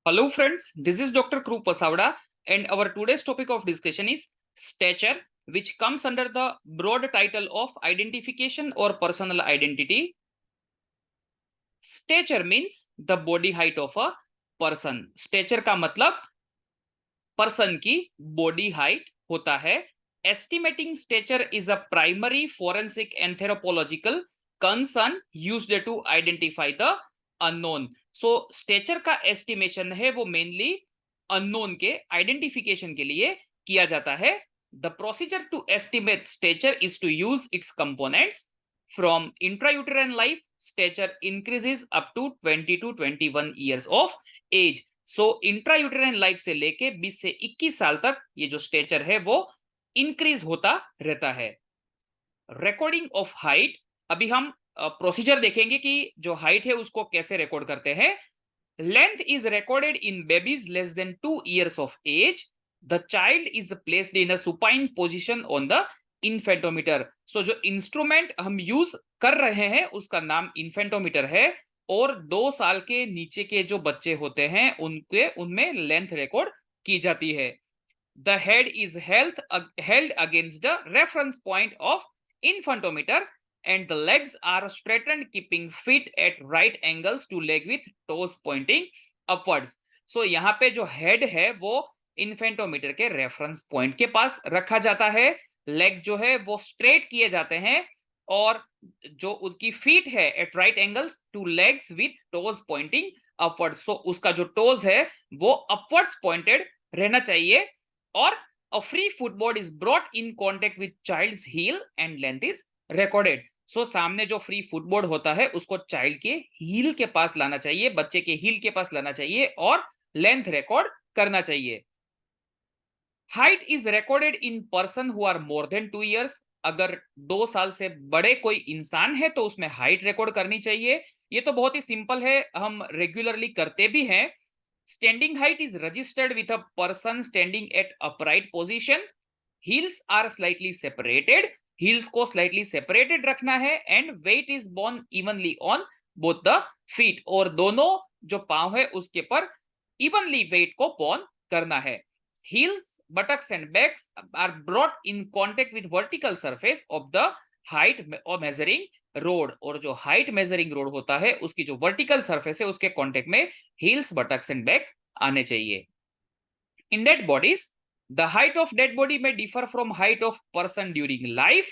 Hello friends, this is Dr. Krup Pasavada and our today's topic of discussion is stature, which comes under the broad title of identification or personal identity. Stature means the body height of a person. Stature का मतलब person की body height होता है. Estimating stature is a primary forensic anthropological concern used to identify the unknown. So stature का estimation है वो mainly unknown के identification के लिए किया जाता है. The procedure to estimate stature is to use its components. From intrauterine life stature increases up to 20 to 21 years of age. So intrauterine life से लेके 20 से 21 साल तक ये जो स्टेचर है वो इंक्रीज होता रहता है. रिकॉर्डिंग ऑफ हाइट, अभी हम प्रोसीजर देखेंगे कि जो हाइट है उसको कैसे रिकॉर्ड करते हैं. Length is recorded in babies less than 2 years of age. The child is placed in a supine position on the infantometer. So जो इंस्ट्रूमेंट हम यूज कर रहे हैं उसका नाम इन्फेंटोमीटर है और 2 साल के नीचे के जो बच्चे होते हैं उनमें लेंथ रिकॉर्ड की जाती है. The head is held against the reference point of infantometer and the legs are straightened keeping feet at right angles to leg with toes pointing upwards. So यहाँ पे जो हेड है वो इन्फेंटोमीटर के reference point के पास रखा जाता है. लेग जो है वो स्ट्रेट किए जाते हैं और जो उनकी फीट है at right angles to legs with toes pointing upwards. तो उसका जो टोज है वो अपवर्ड्स पॉइंटेड रहना चाहिए और a free footboard is brought in contact with child's heel and length is recorded. So सामने जो फ्री फुटबोर्ड होता है उसको चाइल्ड के हील के पास लाना चाहिए, बच्चे के हील के पास लाना चाहिए और लेंथ रिकॉर्ड करना चाहिए. Height is recorded in person who are more than 2 years. अगर 2 साल से बड़े कोई इंसान है तो उसमें हाइट रिकॉर्ड करनी चाहिए. ये तो बहुत ही सिंपल है, हम रेगुलरली करते भी हैं. Standing height is registered with a person standing at upright position. Heels are slightly separated. Heels को स्लाइटली सेपरेटेड रखना है and weight is borne evenly on both the feet. और दोनों जो पांव है उसके पर इवनली वेट को बोर्न करना है. Heels, buttocks and backs are brought in contact with vertical surface of the height or measuring rod. और जो height measuring rod होता है उसकी जो vertical surface है उसके contact में heels, buttocks and back आने चाहिए. In dead bodies, the height of dead body may differ from height of person during life.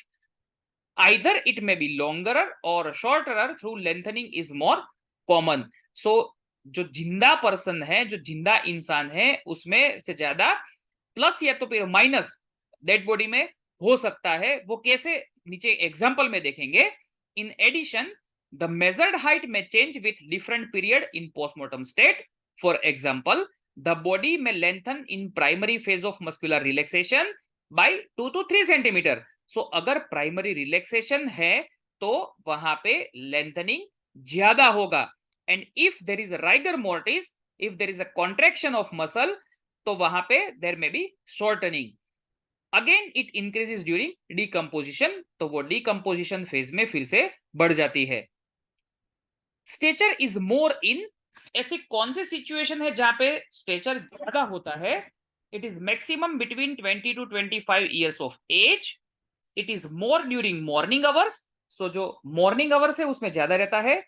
Either it may be longer or shorter through lengthening is more common. So जो जिंदा person है, जो जिंदा इंसान है उसमें से ज्यादा प्लस या तो फिर माइनस डेड बॉडी में हो सकता है. वो कैसे नीचे एग्जांपल में देखेंगे. In addition the measured height में change with different period in postmortem state. For example the body में lengthen in primary phase of muscular relaxation by 2 to 3 centimetre. So अगर प्राइमरी रिलैक्सेशन है तो वहां पे लेंथनिंग ज्यादा होगा. And if there is rigor mortis, if there is a contraction of muscle तो वहां पे there may be shortening. Again it increases during decomposition, तो वो डिकम्पोजिशन फेज में फिर से बढ़ जाती है. स्टेचर इज मोर इन, ऐसी कौन सी सिचुएशन है जहां पे स्टेचर ज्यादा होता है. It is maximum between 20 to 25 years of age. It is more during morning hours. So जो मॉर्निंग आवर्स है उसमें ज्यादा रहता है.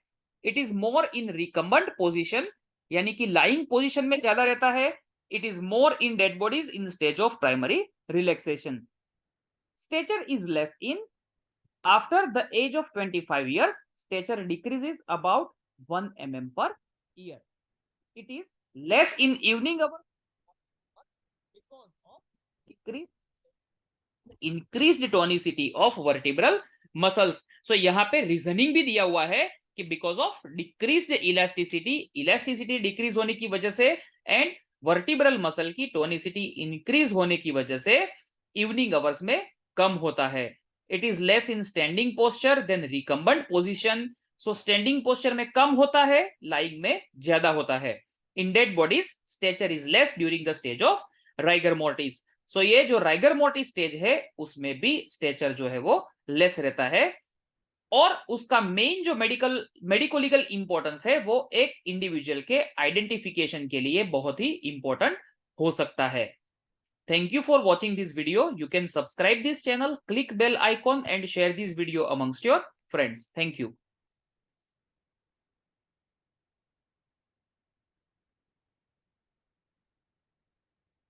It is more in recumbent position, यानी कि लाइंग पोजिशन में ज्यादा रहता है. It is more in dead bodies in stage of primary relaxation. Stature is less in after the age of 25 years. Stature decreases about 1 mm per year. It is less in evening hours because of increased tonicity of vertebral muscles. So यहाँ पे reasoning भी दिया हुआ है कि because of decreased elasticity, elasticity decrease होने की वजह से एंड वर्टिब्रल मसल की टोनिसिटी इंक्रीज होने की वजह से इवनिंग आवर्स में कम होता है. It is less in standing posture than recumbent position. So standing posture में कम होता है, लाइंग में ज्यादा होता है. In dead bodies stature is less during the stage of rigor mortis. So ये जो राइगर मोर्टिस स्टेज है उसमें भी स्टेचर जो है वो लेस रहता है. और उसका मेन जो मेडिको लीगल इंपॉर्टेंस है वो एक इंडिविजुअल के आइडेंटिफिकेशन के लिए बहुत ही इंपॉर्टेंट हो सकता है। Thank you for watching this video. You can subscribe this channel, click bell icon and share this video amongst your friends. Thank you.